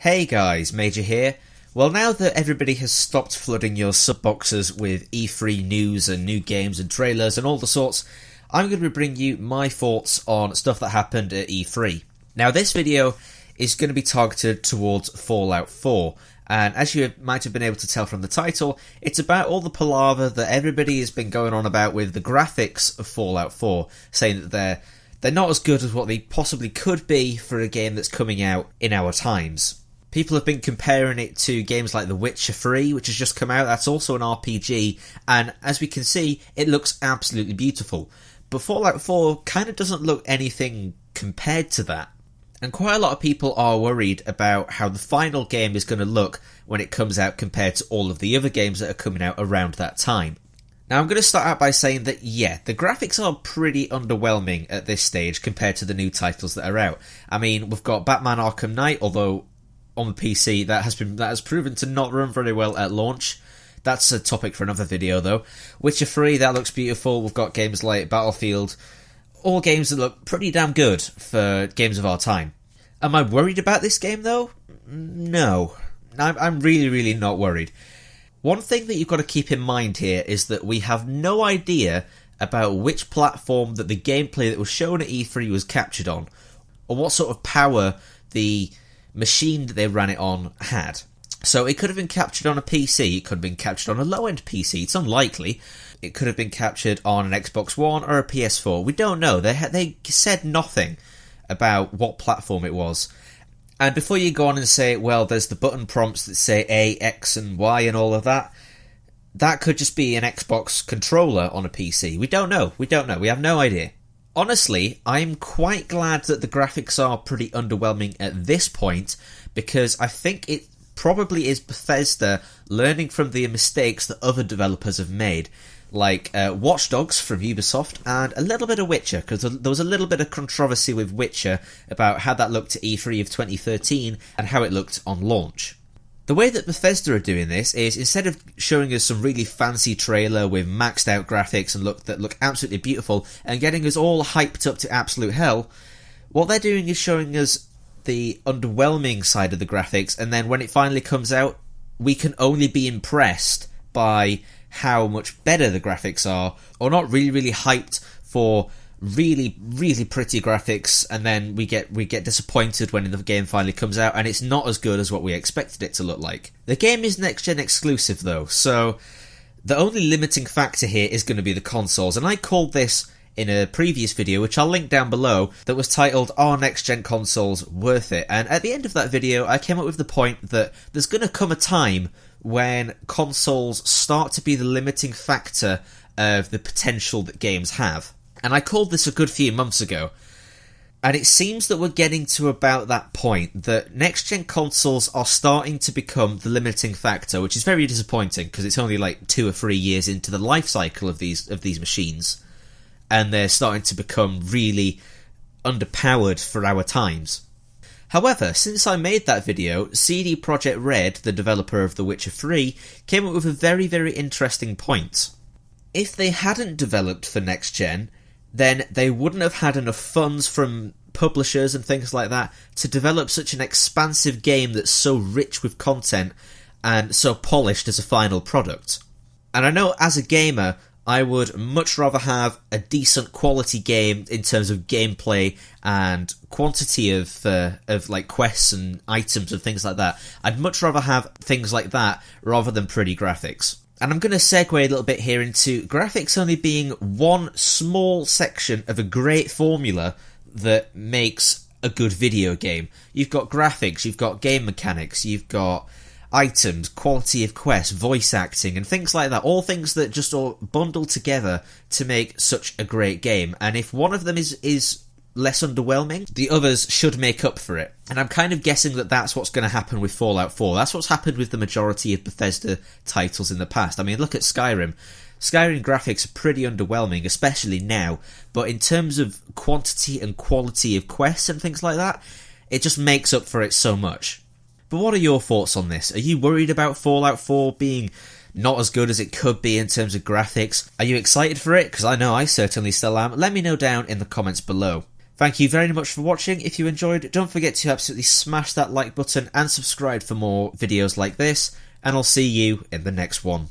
Hey guys, Major here. Well, now that everybody has stopped flooding your subboxes with E3 news and new games and trailers and all the sorts, I'm going to bring you my thoughts on stuff that happened at E3. Now, this video is going to be targeted towards Fallout 4, and as you might have been able to tell from the title, it's about all the palaver that everybody has been going on about with the graphics of Fallout 4, saying that they're not as good as what they possibly could be for a game that's coming out in our times. People have been comparing it to games like The Witcher 3, which has just come out. That's also an RPG, and as we can see, it looks absolutely beautiful. But Fallout 4 kind of doesn't look anything compared to that. And quite a lot of people are worried about how the final game is going to look when it comes out compared to all of the other games that are coming out around that time. Now, I'm going to start out by saying that, yeah, the graphics are pretty underwhelming at this stage compared to the new titles that are out. I mean, we've got Batman Arkham Knight, although on the PC that has proven to not run very well at launch. That's a topic for another video though. Witcher 3, that looks beautiful. We've got games like Battlefield, all games that look pretty damn good for games of our time. Am I worried about this game though? No. I'm really not worried. One thing that you've got to keep in mind here is that we have no idea about which platform that the gameplay that was shown at E3 was captured on, or what sort of power the machine that they ran it on had. So it could have been captured on a PC, it could have been captured on a low-end PC, it's unlikely. It could have been captured on an Xbox One or a PS4, we don't know. They said nothing about what platform it was. And before you go on and say, well, there's the button prompts that say A, X and Y and all of that, that could just be an Xbox controller on a PC. We don't know, we have no idea. Honestly, I'm quite glad that the graphics are pretty underwhelming at this point, because I think it probably is Bethesda learning from the mistakes that other developers have made, like Watch Dogs from Ubisoft and a little bit of Witcher, because there was a little bit of controversy with Witcher about how that looked at E3 of 2013 and how it looked on launch. The way that Bethesda are doing this is, instead of showing us some really fancy trailer with maxed out graphics and that look absolutely beautiful and getting us all hyped up to absolute hell, what they're doing is showing us the underwhelming side of the graphics, and then when it finally comes out, we can only be impressed by how much better the graphics are, or not really hyped for really pretty graphics, and then we get disappointed when the game finally comes out and it's not as good as what we expected it to look like. The game is next-gen exclusive though, so the only limiting factor here is going to be the consoles, and I called this in a previous video, which I'll link down below, that was titled, Are Next-Gen Consoles Worth It? And at the end of that video, I came up with the point that there's going to come a time when consoles start to be the limiting factor of the potential that games have. And I called this a good few months ago. And it seems that we're getting to about that point, that next-gen consoles are starting to become the limiting factor, which is very disappointing, because it's only like 2 or 3 years into the life cycle of these machines. And they're starting to become really underpowered for our times. However, since I made that video, CD Projekt Red, the developer of The Witcher 3, came up with a very interesting point. If they hadn't developed for next-gen, then they wouldn't have had enough funds from publishers and things like that to develop such an expansive game that's so rich with content and so polished as a final product. And I know as a gamer, I would much rather have a decent quality game in terms of gameplay and quantity of like quests and items and things like that. I'd much rather have things like that rather than pretty graphics. And I'm going to segue a little bit here into graphics only being one small section of a great formula that makes a good video game. You've got graphics, you've got game mechanics, you've got items, quality of quests, voice acting, and things like that. All things that just all bundle together to make such a great game. And if one of them is less underwhelming, the others should make up for it. And I'm kind of guessing that that's what's going to happen with Fallout 4. That's what's happened with the majority of Bethesda titles in the past. I mean, look at Skyrim. Skyrim graphics are pretty underwhelming, especially now, but in terms of quantity and quality of quests and things like that, it just makes up for it so much. But what are your thoughts on this? Are you worried about Fallout 4 being not as good as it could be in terms of graphics? Are you excited for it? Because I know I certainly still am. Let me know down in the comments below. Thank you very much for watching. If you enjoyed, don't forget to absolutely smash that like button and subscribe for more videos like this, and I'll see you in the next one.